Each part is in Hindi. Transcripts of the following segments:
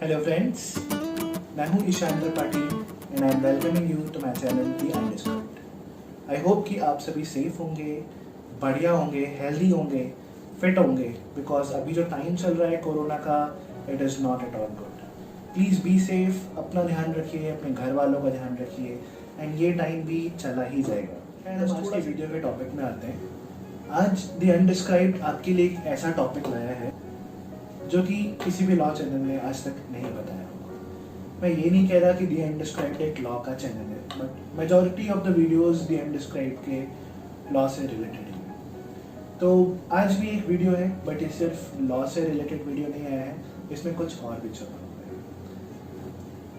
हेलो फ्रेंड्स, मैं हूं Ishan Patil and I am welcoming you to my channel the undescribed. I hope कि आप सभी सेफ होंगे, बढ़िया होंगे, हेल्दी होंगे, फिट होंगे, बिकॉज अभी जो टाइम चल रहा है कोरोना का, it is not at all good. Please be safe, अपना ध्यान रखिए, अपने घर वालों का ध्यान रखिए, एंड ये टाइम भी चला ही जाएगा। एंड आज के वीडियो के टॉपिक में आते हैं। आज द अनडिस्क्राइब्ड आपके लिए एक ऐसा टॉपिक लाया है जो कि किसी भी लॉ चैनल ने आज तक नहीं बताया होगा। मैं ये नहीं कह रहा कि दी अनडिस्क्राइब्ड एक लॉ का चैनल है, but majority of the videos the undescribed के लॉ से रिलेटेड ही है। तो आज भी एक वीडियो है, बट ये सिर्फ लॉ से रिलेटेड वीडियो नहीं आया है, इसमें कुछ और भी छुपा हुआ है।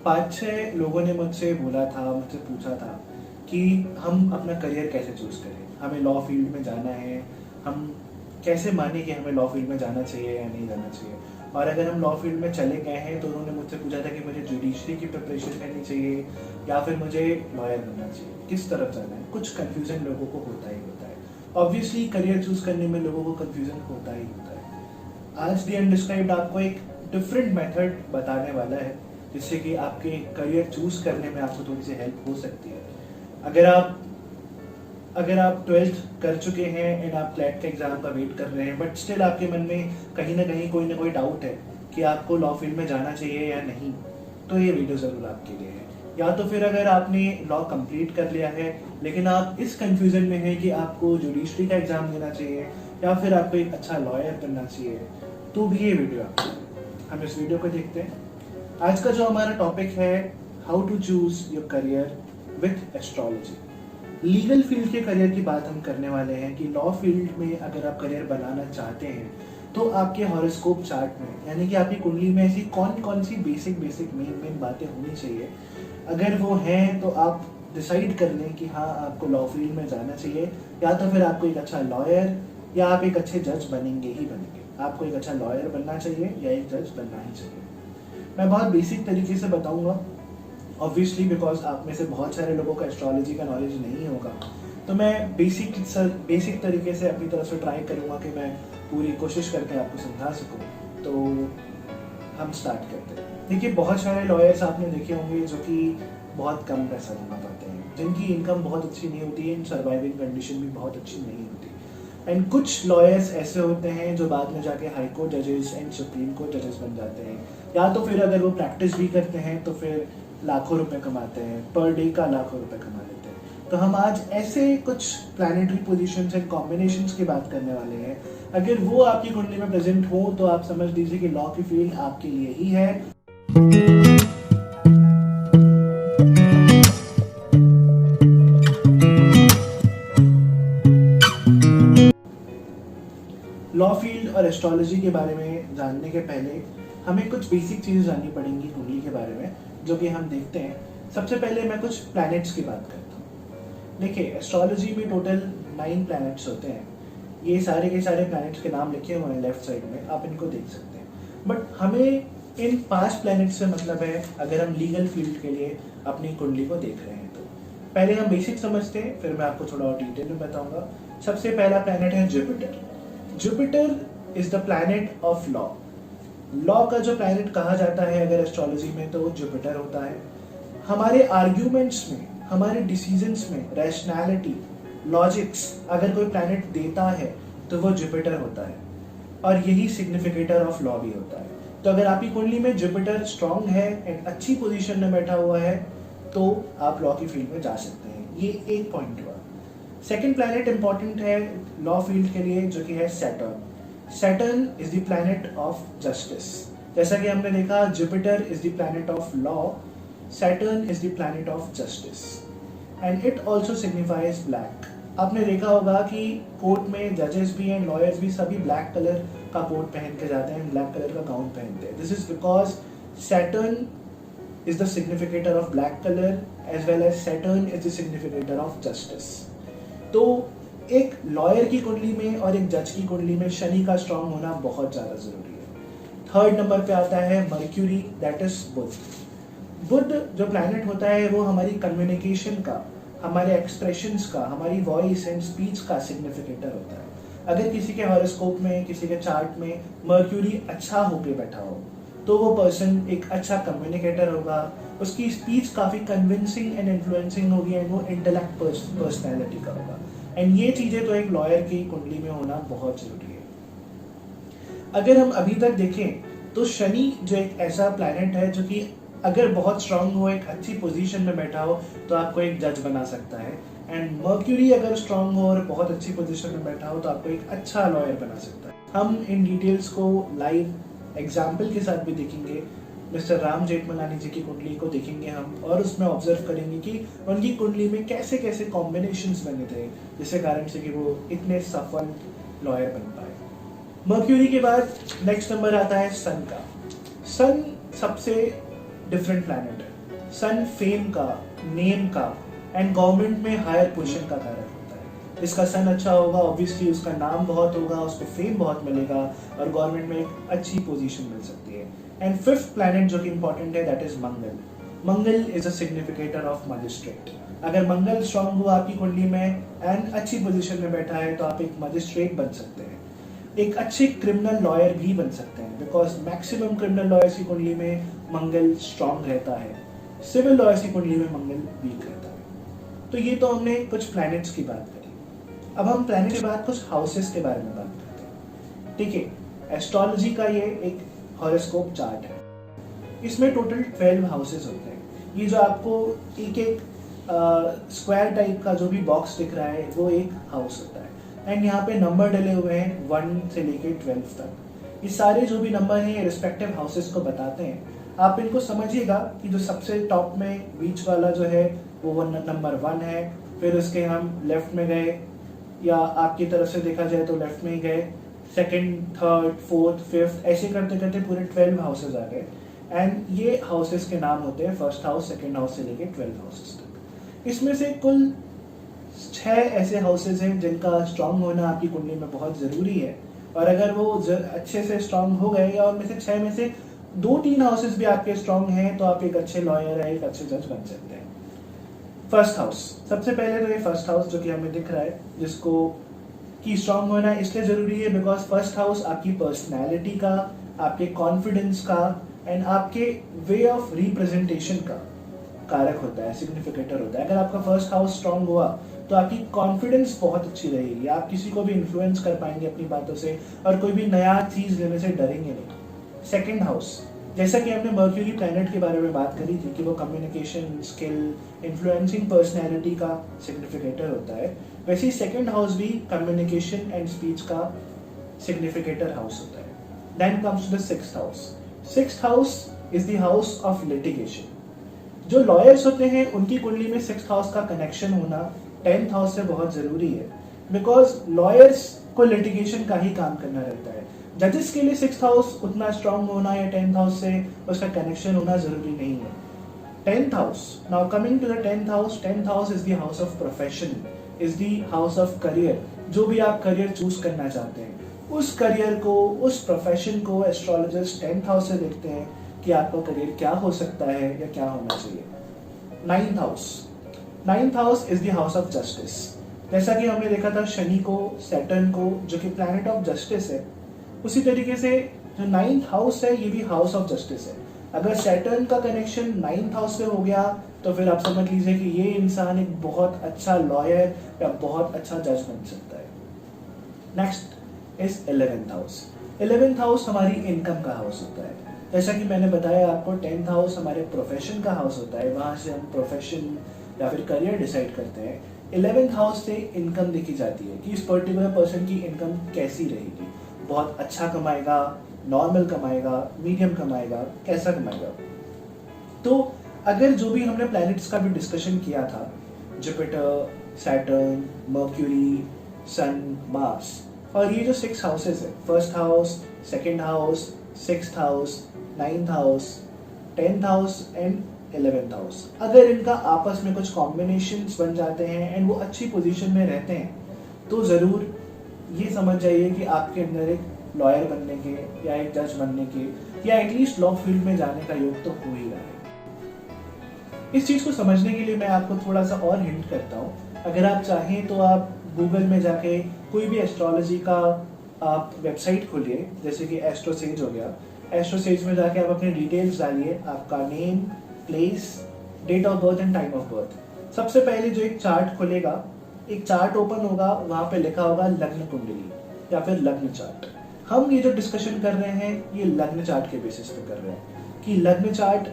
5-6 लोगों ने मुझसे बोला था, मुझसे पूछा था कि हम अपना करियर कैसे चूज़ करें, हमें लॉ फील्ड में जाना है, हम कैसे माने कि हमें लॉ फील्ड में जाना चाहिए या नहीं जाना चाहिए। और अगर हम लॉ फील्ड में चले गए हैं तो उन्होंने मुझसे पूछा था कि मुझे जुडिशरी की प्रिपरेशन करनी चाहिए या फिर मुझे लॉयर बनना चाहिए, किस तरफ जाना है। कुछ कन्फ्यूजन लोगों को होता ही होता है। ऑब्वियसली करियर चूज करने में लोगों को कन्फ्यूजन होता ही होता है। आज दी अनडिस्क्राइब्ड आपको एक डिफरेंट मेथड बताने वाला है जिससे कि आपके करियर चूज करने में आपको थोड़ी सी हेल्प हो सकती है। अगर आप 12th कर चुके हैं एंड आप क्लैट के एग्जाम का वेट कर रहे हैं, बट स्टिल आपके मन में कहीं ना कोई डाउट है कि आपको लॉ फील्ड में जाना चाहिए या नहीं, तो ये वीडियो ज़रूर आपके लिए है। या तो फिर अगर आपने लॉ कंप्लीट कर लिया है लेकिन आप इस कंफ्यूजन में है कि आपको जुडिशरी का एग्जाम देना चाहिए या फिर आपको एक अच्छा लॉयर बनना चाहिए, तो भी ये वीडियो आपको है। हम इस वीडियो को देखते हैं। आज का जो हमारा टॉपिक है, how to choose your career with astrology. Legal field के करियर की बात हम करने वाले हैं कि लॉ फील्ड में अगर आप करियर बनाना चाहते हैं तो आपके हॉरोस्कोप चार्ट में, यानी कि आपकी कुंडली में ऐसी कौन कौन सी बेसिक मेन बातें होनी चाहिए। अगर वो हैं तो आप डिसाइड कर लें कि हाँ आपको लॉ फील्ड में जाना चाहिए, या तो फिर आपको एक अच्छा लॉयर या आप एक अच्छे जज बनेंगे ही बनेंगे। आपको एक अच्छा लॉयर बनना चाहिए या एक जज बनना ही चाहिए। मैं बहुत बेसिक तरीके से बताऊंगा, ऑब्वियसली बिकॉज आप में से बहुत सारे लोगों का एस्ट्रोलॉजी का नॉलेज नहीं होगा, तो मैं बेसिक तरीके से अपनी तरफ से ट्राई करूँगा कि मैं पूरी कोशिश करके आपको समझा सकूँ। तो हम स्टार्ट करते हैं। देखिए, बहुत सारे लॉयर्स आपने देखे होंगे जो कि बहुत कम पैसा जमा पाते हैं, जिनकी इनकम बहुत अच्छी नहीं होती है, सर्वाइविंग कंडीशन भी बहुत अच्छी नहीं होती। एंड कुछ लॉयर्स ऐसे होते हैं जो बाद में जाके हाई कोर्ट जजेस एंड सुप्रीम कोर्ट जजेस बन जाते हैं, या तो फिर अगर वो प्रैक्टिस भी करते हैं तो फिर लाखों रुपए कमाते हैं, पर डे का लाखों रुपए कमा लेते हैं। तो हम आज ऐसे कुछ प्लैनेटरी पोजीशंस एंड कॉम्बिनेशंस की बात करने वाले हैं। अगर वो आपकी कुंडली में प्रेजेंट हो तो आप समझ लीजिए कि लॉ की फील्ड आपके लिए ही है। लॉ फील्ड और एस्ट्रोलॉजी के बारे में जानने के पहले हमें कुछ बेसिक चीज़ें जाननी पड़ेंगी कुंडली के बारे में, जो कि हम देखते हैं। सबसे पहले मैं कुछ प्लैनेट्स की बात करता हूँ। देखिए, एस्ट्रोलॉजी में टोटल 9 प्लैनेट्स होते हैं। ये सारे के सारे प्लैनेट्स के नाम लिखे हुए हैं लेफ्ट साइड में, आप इनको देख सकते हैं। बट हमें इन 5 प्लैनेट्स से मतलब है अगर हम लीगल फील्ड के लिए अपनी कुंडली को देख रहे हैं तो। पहले हम बेसिक समझते हैं, फिर मैं आपको थोड़ा और डिटेल में बताऊंगा। सबसे पहला प्लैनेट है Jupiter. Jupiter is the planet of law. Law का जो प्लैनेट कहा जाता है अगर एस्ट्रोलॉजी में, तो वो जुपिटर होता है। हमारे आर्ग्यूमेंट्स में, हमारे डिसीजंस में रैशनैलिटी, लॉजिक्स अगर कोई प्लैनेट देता है तो वो जुपिटर होता है, और यही सिग्निफिकेटर ऑफ लॉ भी होता है। तो अगर आपकी कुंडली में जुपिटर स्ट्रांग है एंड अच्छी पोजीशन में बैठा हुआ है तो आप लॉ की फील्ड में जा सकते हैं। ये एक पॉइंट हुआ। सेकेंड प्लैनेट इंपॉर्टेंट है लॉ फील्ड के लिए, जो कि है Saturn. Saturn is the planet of justice। जैसा कि हमने देखा, Jupiter is the planet of law, Saturn is the planet of justice, and it also signifies black। आपने देखा होगा कि कोर्ट में जजेस भी एंड लॉयर्स भी सभी ब्लैक कलर का कोट पहन के जाते हैं, ब्लैक कलर का गाउन पहनते हैं। This is because Saturn is the significator of black color as well as Saturn is the significator of justice। तो एक लॉयर की कुंडली में और एक जज की कुंडली में शनि का स्ट्रांग होना बहुत ज़्यादा जरूरी है। थर्ड नंबर पे आता है मर्क्यूरी, दैट इज बुध। बुध जो प्लैनेट होता है वो हमारी कम्युनिकेशन का, हमारे एक्सप्रेशंस का, हमारी वॉइस एंड स्पीच का सिग्निफिकेटर होता है। अगर किसी के हॉरोस्कोप में, किसी के चार्ट में मर्क्यूरी अच्छा होके बैठा हो तो वो पर्सन एक अच्छा कम्युनिकेटर होगा, उसकी स्पीच काफ़ी कन्विंसिंग एंड इन्फ्लुएंसिंग होगी एंड वो इंटेलेक्ट पर्सनैलिटी का होगा। एंड ये चीज़ें तो एक लॉयर की कुंडली में होना बहुत ज़रूरी है। अगर हम अभी तक देखें तो शनि जो एक ऐसा प्लैनेट है जो कि अगर बहुत स्ट्रांग हो, एक अच्छी पोजीशन में बैठा हो, तो आपको एक जज बना सकता है। एंड मर्क्यूरी अगर स्ट्रांग हो और बहुत अच्छी पोजीशन में बैठा हो तो आपको एक अच्छा लॉयर बना सकता है। हम इन डिटेल्स को लाइव एग्जाम्पल के साथ भी देखेंगे। मिस्टर राम जेठमलानी जी की कुंडली को देखेंगे हम और उसमें ऑब्जर्व करेंगे कि उनकी कुंडली में कैसे कैसे कॉम्बिनेशंस बने थे जिसके कारण से कि वो इतने सफल लॉयर बन पाए। मर्क्यूरी के बाद नेक्स्ट नंबर आता है सन का। सन सबसे डिफरेंट प्लैनेट है। सन फेम का, नेम का एंड गवर्नमेंट में हायर पोजीशन का कारक होता है। इसका सन अच्छा होगा, ऑब्वियसली उसका नाम बहुत होगा, उसको फेम बहुत मिलेगा और गवर्नमेंट में एक अच्छी पोजीशन मिल सकती है। एंड फिफ्थ प्लैनेट जो कि इंपॉर्टेंट है that is Mangal. Mangal is a significator of magistrate. अगर मंगल स्ट्रांग हुआ आपकी कुंडली में एंड अच्छी पोजीशन में बैठा है तो आप एक मजिस्ट्रेट बन सकते हैं, एक अच्छे क्रिमिनल लॉयर भी बन सकते हैं, बिकॉज मैक्सिमम क्रिमिनल लॉयर्स की कुंडली में मंगल स्ट्रांग रहता है, सिविल लॉयर्स की कुंडली में मंगल वीक रहता है। तो ये तो हमने कुछ प्लैनेट्स की बात करी। अब हम प्लैनेट के बाद कुछ हाउसेस के बारे में बात करते हैं। ठीक है, एस्ट्रोलॉजी का ये एक हॉरोस्कोप चार्ट है। इसमें टोटल 12 हाउसेस होते हैं। ये जो आपको एक एक स्क्वायर टाइप का जो भी बॉक्स दिख रहा है वो एक हाउस होता है। एंड यहाँ पे नंबर डले हुए हैं 1 से लेके 12 तक। ये सारे जो भी नंबर हैं रिस्पेक्टिव हाउसेस को बताते हैं। आप इनको समझिएगा कि जो सबसे टॉप में बीच वाला जो है वो नंबर 1 है, फिर उसके हम लेफ्ट में गए या आपकी तरफ से देखा जाए तो लेफ्ट में ही गए, सेकंड, थर्ड, फोर्थ, फिफ्थ, ऐसे करते करते पूरे 12 हाउसेस आ गए। एंड ये हाउसेस के नाम होते हैं फर्स्ट हाउस, सेकंड हाउस से लेके 12 हाउसेस तक। इसमें से कुल 6 ऐसे हाउसेस हैं जिनका स्ट्रांग होना आपकी कुंडली में बहुत ज़रूरी है। और अगर वो अच्छे से स्ट्रांग हो गए या उनमें से 6 में से 2-3 हाउसेस भी आपके स्ट्रांग हैं तो आप एक अच्छे लॉयर है, एक अच्छे जज बन सकते हैं। फर्स्ट हाउस, सबसे पहले तो ये फर्स्ट हाउस जो कि हमें दिख रहा है, जिसको की स्ट्रांग होना इसलिए ज़रूरी है बिकॉज फर्स्ट हाउस आपकी पर्सनैलिटी का, आपके कॉन्फिडेंस का एंड आपके वे ऑफ रिप्रेजेंटेशन का कारक होता है, सिग्निफिकेटर होता है। अगर आपका फर्स्ट हाउस स्ट्रांग हुआ तो आपकी कॉन्फिडेंस बहुत अच्छी रहेगी, आप किसी को भी इन्फ्लुएंस कर पाएंगे अपनी बातों से और कोई भी नया चीज़ लेने से डरेंगे नहीं। सेकंड हाउस, जैसा कि हमने मर्क्यूरी प्लैनेट के बारे में बात करी थी कि वो कम्युनिकेशन स्किल, इन्फ्लुएंसिंग पर्सनैलिटी का सिग्निफिकेटर होता है, वैसे ही सेकंड हाउस भी कम्युनिकेशन एंड स्पीच का सिग्निफिकेटर हाउस होता है। Then comes to the sixth house. Sixth house is the house of litigation. जो लॉयर्स होते हैं उनकी कुंडली में सिक्स्थ हाउस का कनेक्शन होना 10th हाउस से बहुत जरूरी है, बिकॉज लॉयर्स को लिटिगेशन का ही काम करना रहता है। जजेस के लिए सिक्स्थ हाउस उतना स्ट्रांग होना या 10th हाउस से उसका कनेक्शन होना जरूरी नहीं है। 10th house, now coming to the 10th house, 10th house is the house of profession, is the house of career. जो भी आप करियर चूज करना चाहते हैं उस करियर को, उस प्रोफेशन को एस्ट्रोलॉजर्स 10th हाउस से देखते हैं कि आपका करियर क्या हो सकता है या क्या होना चाहिए। 9th house, 9th house is the house of justice. जैसा कि हमने देखा था शनि को, सैटर्न को, जो कि प्लैनेट ऑफ जस्टिस है, उसी तरीके से जो 9th हाउस है ये भी हाउस ऑफ जस्टिस है। अगर सैटर्न का कनेक्शन 9th हाउस से हो गया तो फिर आप समझ लीजिए कि ये इंसान एक बहुत अच्छा लॉयर या बहुत अच्छा जज बन सकता है। Next is 11th house. 11th house हमारी इनकम का हाउस होता है। जैसा कि मैंने बताया आपको 10th हाउस हमारे प्रोफेशन का हाउस होता है, वहाँ से हम प्रोफेशन या फिर करियर डिसाइड करते हैं। 11th हाउस से इनकम देखी जाती है कि इस पर्टिकुलर पर्सन की इनकम कैसी रहेगी, बहुत अच्छा कमाएगा, नॉर्मल कमाएगा, मीडियम कमाएगा, कैसा कमाएगा। तो अगर जो भी हमने प्लैनेट्स का भी डिस्कशन किया था, जुपिटर, सैटर्न, मर्क्यूरी, सन, मार्स, और ये जो 6 हाउसेस है, first house, second house, 6th house, 9th house, 10th house and 11th house, अगर इनका आपस में कुछ कॉम्बिनेशंस बन जाते हैं एंड वो अच्छी पोजीशन में रहते हैं तो ज़रूर ये समझ जाइए कि आपके अंदर एक लॉयर बनने के या एक जज बनने के या एटलीस्ट लॉ फील्ड में जाने का योग तो हो ही रहा है। इस चीज़ को समझने के लिए मैं आपको थोड़ा सा और हिंट करता हूँ। अगर आप चाहें तो आप गूगल में जाके कोई भी एस्ट्रोलॉजी का आप वेबसाइट खोलिए, जैसे कि एस्ट्रोसेज हो गया, एस्ट्रो सेज में जाके आप अपने डिटेल्स डालिए, आपका name, place, date of birth and time of birth. सबसे पहले जो एक चार्ट खुलेगा, एक चार्ट ओपन होगा, वहां पे लिखा होगा लग्न कुंडली या फिर लग्न चार्ट। हम ये जो डिस्कशन कर रहे हैं ये लग्न चार्ट के बेसिस पे कर रहे हैं कि लग्न चार्ट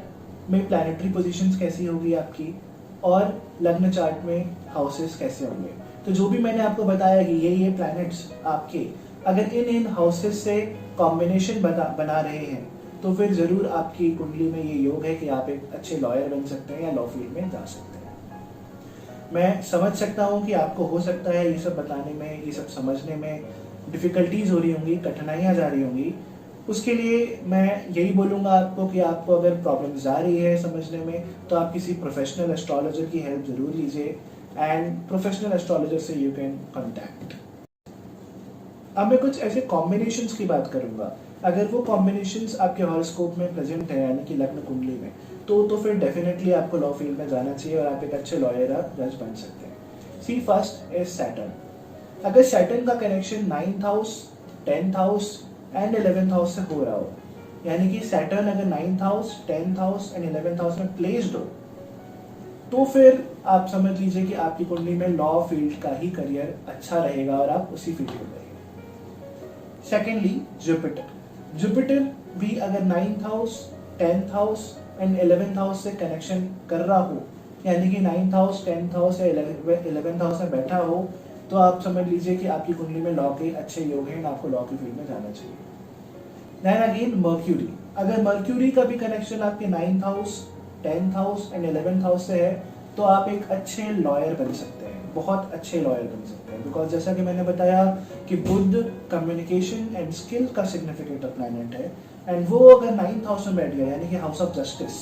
में प्लैनेटरी पोजीशंस कैसी होगी आपकी और लग्न चार्ट में हाउसेस कैसे होंगे। तो जो भी मैंने आपको बताया कि ये प्लैनेट्स आपके अगर इन हाउसेस से कॉम्बिनेशन बना रहे हैं तो फिर जरूर आपकी कुंडली में ये योग है कि आप एक अच्छे लॉयर बन सकते हैं या लॉ फील्ड में जा सकते हैं। मैं समझ सकता हूँ कि आपको हो सकता है ये सब बताने में, ये सब समझने में डिफ़िकल्टीज हो रही होंगी, कठिनाइयाँ जा रही होंगी। उसके लिए मैं यही बोलूँगा आपको कि आपको अगर प्रॉब्लम्स आ रही है समझने में तो आप किसी प्रोफेशनल एस्ट्रोलॉजर की हेल्प ज़रूर लीजिए एंड प्रोफेशनल एस्ट्रोलॉजर से यू कैन कॉन्टैक्ट। अब मैं कुछ ऐसे कॉम्बिनेशंस की बात करूँगा। अगर वो कॉम्बिनेशंस आपके हॉरोस्कोप में प्रेजेंट है यानी कि लग्न कुंडली में तो फिर डेफिनेटली आपको लॉ फील्ड में जाना चाहिए और आप एक अच्छे लॉयर या जज बन सकते हैं। सी फर्स्ट इज सैटर्न। अगर सैटर्न का connection 9th house, 10th house and 11th house से हो रहा हो, यानी कि सैटर्न अगर 9th house, 10th house and 11th house में प्लेस्ड हो तो फिर आप समझ लीजिए कि आपकी कुंडली में लॉ फील्ड का ही करियर अच्छा रहेगा और आप उसी फील्ड में रहेंगे। सेकेंडली जुपिटर भी अगर 9th house, 10th house and 11th house से कनेक्शन कर रहा हो, यानी कि 9th हाउस, 10th हाउस या 11th हाउस में बैठा हो तो आप समझ लीजिए कि आपकी कुंडली में लॉ के अच्छे योग हैं, आपको लॉ की फील्ड में जाना चाहिए। देन अगेन मर्क्यूरी, अगर मर्क्यूरी का भी कनेक्शन आपके 9th house, 10th house and 11th house से है तो आप एक अच्छे लॉयर बन सकते हैं, बहुत अच्छे लॉयर बन सकते हैं। बिकॉज जैसा कि मैंने बताया कि बुध कम्युनिकेशन एंड स्किल का सिग्निफिकेंट प्लैनेट है एंड वो अगर 9th हाउस में बैठ गया यानी कि house of justice,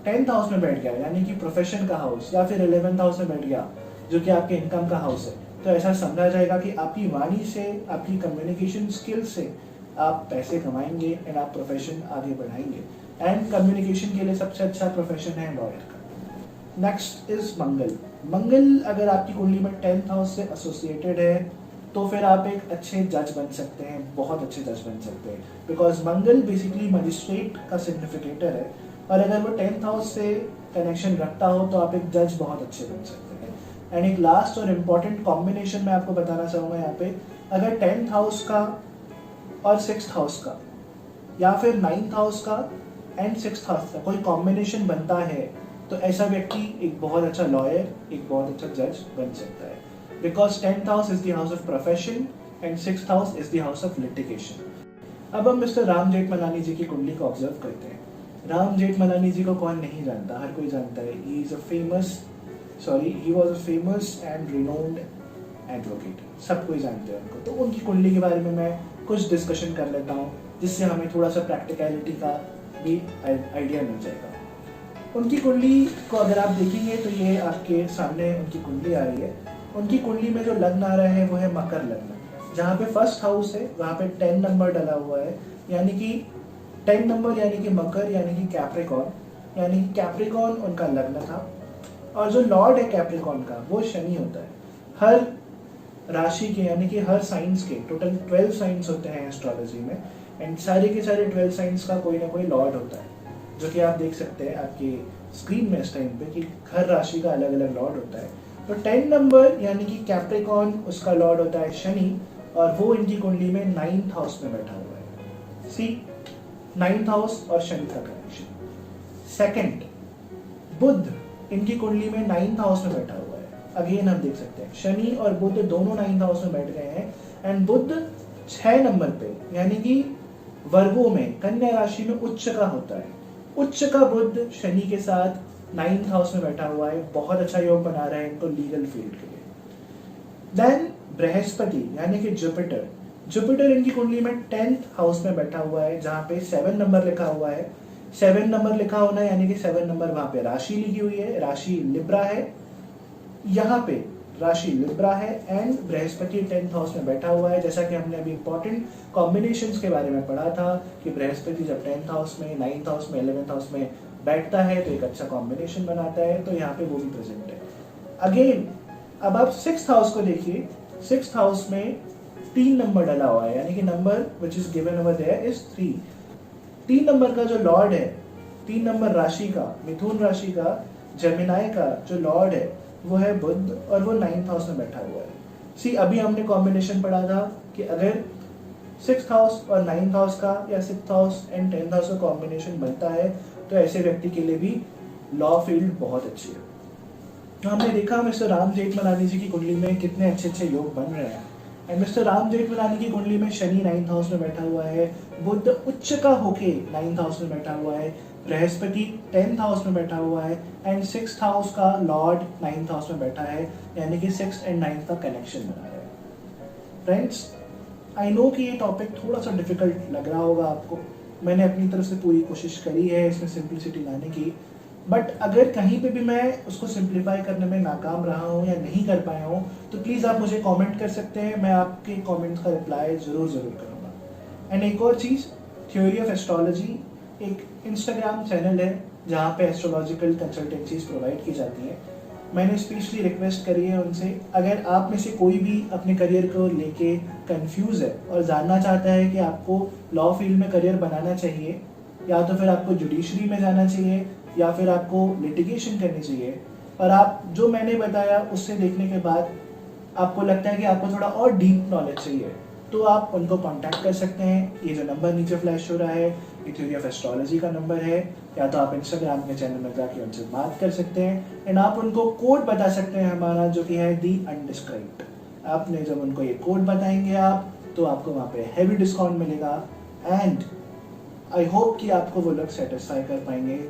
10th house में बैठ गया यानी कि प्रोफेशन का हाउस या फिर 11th हाउस में बैठ गया जो कि आपके इनकम का हाउस है, तो ऐसा समझा जाएगा कि आपकी वाणी से, आपकी कम्युनिकेशन स्किल से आप पैसे कमाएंगे एंड आप प्रोफेशन आगे बढ़ाएंगे। एंड कम्युनिकेशन के लिए सबसे अच्छा प्रोफेशन है लॉयर का। नेक्स्ट इज मंगल अगर आपकी कुंडली में 10th हाउस से एसोसिएटेड है तो फिर आप एक अच्छे जज बन सकते हैं, बहुत अच्छे जज बन सकते हैं। बिकॉज मंगल बेसिकली मजिस्ट्रेट का सिग्निफिकेटर है और अगर वो 10th हाउस से कनेक्शन रखता हो तो आप एक जज बहुत अच्छे बन सकते हैं। एंड एक लास्ट और इम्पॉर्टेंट कॉम्बिनेशन मैं आपको बताना चाहूँगा यहाँ पे, अगर 10th हाउस का और 6th हाउस का या फिर 9th हाउस का एंड 6th हाउस का कोई कॉम्बिनेशन बनता है तो ऐसा व्यक्ति एक बहुत अच्छा लॉयर, एक बहुत अच्छा जज बन सकता है। Because 10th house is the house of profession and 6th house is the house of litigation. अब हम मिस्टर राम जेठमलानी जी की कुंडली को ऑब्जर्व करते हैं। राम जेठमलानी जी को कौन नहीं जानता, हर कोई जानता है। He was a famous and renowned advocate, सब कोई जानते हैं उनको। तो उनकी कुंडली के बारे में मैं कुछ डिस्कशन कर लेता हूँ जिससे हमें थोड़ा सा प्रैक्टिकलिटी का भी आइडिया मिल जाएगा। उनकी कुंडली को अगर आप देखेंगे तो ये आपके सामने उनकी कुंडली आ रही है। उनकी कुंडली में जो लग्न आ रहा है वो है मकर लग्न, जहाँ पे फर्स्ट हाउस है वहाँ पे 10 नंबर डला हुआ है, यानी कि 10 नंबर यानी कि मकर यानी कि कैप्रिकॉर्न, यानी कि कैप्रिकॉर्न उनका लग्न था। और जो लॉर्ड है कैप्रिकॉर्न का वो शनि होता है। हर राशि के यानी कि हर साइंस के टोटल 12 साइंस होते हैं एस्ट्रोलॉजी में एंड सारे के सारे 12 साइंस का कोई ना कोई लॉर्ड होता है, जो कि आप देख सकते हैं आपकी स्क्रीन में इस टाइम पे कि हर राशि का अलग अलग लॉर्ड होता है। तो 10 नंबर यानी कि कैप्रिकॉर्न उसका लॉर्ड होता है शनि और वो इनकी कुंडली में 9th हाउस में बैठा हुआ है। सी 9th हाउस और शनि का कनेक्शन। सेकंड, बुध इनकी कुंडली में 9th हाउस में बैठा हुआ है। अगेन हम देख सकते हैं शनि और बुध दोनों 9th हाउस में बैठ गए हैं एंड बुध 6 नंबर पे यानी कि वर्गों में कन्या राशि में उच्च का होता है। उच्च का बुध शनि के साथ 9th हाउस में बैठा हुआ है, बहुत अच्छा योग बना रहा है इनको लीगल फील्ड के लिए। देन बृहस्पति यानी कि जुपिटर इनकी कुंडली में 10th हाउस में बैठा हुआ है, जहाँ पे 7 नंबर लिखा हुआ है। 7 नंबर लिखा होना यानी कि 7 नंबर वहां पे राशि लिखी हुई है, राशि लिब्रा है, यहाँ पे राशि लिब्रा है एंड बृहस्पति 10th हाउस में बैठा हुआ है। जैसा कि हमने अभी इंपॉर्टेंट कॉम्बिनेशंस के बारे में पढ़ा था कि बृहस्पति जब 10th हाउस में, 9th हाउस में, 11th हाउस में बैठता है तो एक अच्छा कॉम्बिनेशन बनाता है, तो यहाँ पे वो भी प्रेजेंट है। अगेन अब आप 6th हाउस को देखिए। 6th हाउस में 3 नंबर डला हुआ है यानी कि number which is given over there is 3। 3 number का जो लॉर्ड है, 3 नंबर राशि का, मिथुन राशि का, जेमिनाई का जो लॉर्ड है वो है बुध, और वो 9th हाउस में बैठा हुआ है। सी अभी हमने कॉम्बिनेशन पढ़ा था कि अगर 6th हाउस और 9th हाउस का या 6th house and 10th house का कॉम्बिनेशन बनता है तो ऐसे व्यक्ति के लिए भी लॉ फील्ड बहुत अच्छी है। तो हमने देखा मिस्टर राम जेठमलानी जी की कुंडली में कितने अच्छे अच्छे योग बन रहे हैं। एंड मिस्टर राम जेठमलानी की कुंडली में शनि 9th हाउस में बैठा हुआ है, बुध उच्च का होके 9th हाउस में बैठा हुआ है, बृहस्पति 10th हाउस में बैठा हुआ है, एंड 6th हाउस का लॉर्ड 9th हाउस में बैठा है, यानी कि 6th एंड 9th का कनेक्शन बना रहा है। फ्रेंड्स, आई नो कि ये टॉपिक थोड़ा सा डिफिकल्ट लग रहा होगा आपको, मैंने अपनी तरफ से पूरी कोशिश करी है इसमें सिंप्लिसिटी लाने की, बट अगर कहीं पे भी मैं उसको सिंप्लीफाई करने में नाकाम रहा हूँ या नहीं कर पाया हूँ तो प्लीज़ आप मुझे कमेंट कर सकते हैं, मैं आपके कमेंट्स का रिप्लाई ज़रूर करूँगा। एंड एक और चीज़, थ्योरी ऑफ एस्ट्रोलॉजी एक इंस्टाग्राम चैनल है जहाँ पे एस्ट्रोलॉजिकल कंसल्टेंसीज प्रोवाइड की जाती हैं। मैंने स्पेशली रिक्वेस्ट करी है उनसे, अगर आप में से कोई भी अपने करियर को लेके कंफ्यूज है और जानना चाहता है कि आपको लॉ फील्ड में करियर बनाना चाहिए या तो फिर आपको जुडिशरी में जाना चाहिए या फिर आपको लिटिगेशन करनी चाहिए, और आप जो मैंने बताया उससे देखने के बाद आपको लगता है कि आपको थोड़ा और डीप नॉलेज चाहिए, तो आप उनको कांटेक्ट कर सकते हैं। ये जो नंबर नीचे फ्लैश हो रहा है ये थ्योरी ऑफ एस्ट्रोलॉजी का नंबर है, या तो आप इंस्टाग्राम के चैनल में जाके उनसे बात कर सकते हैं एंड आप उनको कोड बता सकते हैं हमारा, जो कि है दी अनडिस्क्राइब्ड। आपने जब उनको ये कोड बताएंगे आप तो आपको वहाँ पे हैवी डिस्काउंट मिलेगा, एंड आई होप कि आपको वो लोग सेटिस्फाई कर पाएंगे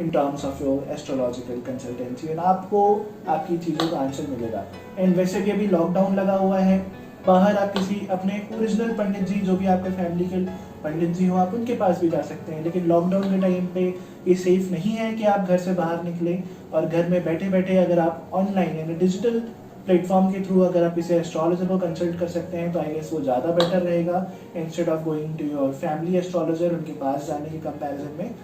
in terms of your astrological consultancy, and आपको आपकी चीज़ों का आंसर मिलेगा। एंड वैसे भी अभी लॉकडाउन लगा हुआ है, बाहर आप किसी अपने ओरिजिनल पंडित जी, जो भी आपके फैमिली के पंडित जी हो, आप उनके पास भी जा सकते हैं, लेकिन लॉकडाउन के टाइम पे ये सेफ नहीं है कि आप घर से बाहर निकलें, और घर में बैठे बैठे अगर आप ऑनलाइन यानी डिजिटल प्लेटफॉर्म के थ्रू अगर आप किसी एस्ट्रोलॉजर को कंसल्ट कर सकते हैं तो आई गेस वो ज़्यादा बेटर रहेगा instead of going to your family astrologer, उनके पास जाने के कंपैरिजन में।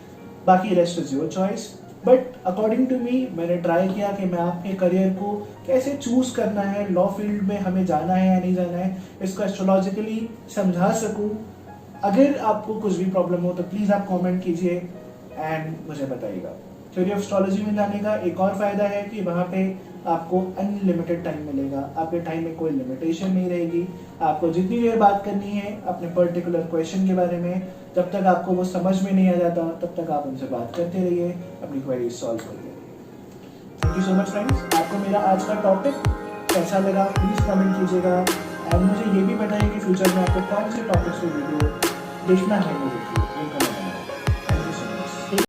बाकी rest is your choice, but according to me मैंने ट्राई किया कि मैं आपके करियर को कैसे चूज करना है, लॉ फील्ड में हमें जाना है या नहीं जाना है, इसको एस्ट्रोलॉजिकली समझा सकूं। अगर आपको कुछ भी प्रॉब्लम हो तो प्लीज़ आप कमेंट कीजिए एंड मुझे बताइएगा। थ्योरी ऑफ एस्ट्रोलॉजी में जाने का एक और फ़ायदा है कि वहाँ पे आपको अनलिमिटेड टाइम मिलेगा, आपके टाइम में कोई लिमिटेशन नहीं रहेगी, आपको जितनी देर बात करनी है अपने पर्टिकुलर क्वेश्चन के बारे में, जब तक आपको वो समझ में नहीं आ जाता तब तक आप उनसे बात करते रहिए, अपनी क्वेरीज सॉल्व करते रहिए। Thank you so much friends. आपको मेरा आज का टॉपिक कैसा लगा प्लीज़ कमेंट कीजिएगा, एंड मुझे ये भी बताइए कि फ्यूचर में आपको कौन से टॉपिक्स पे वीडियो देखना है।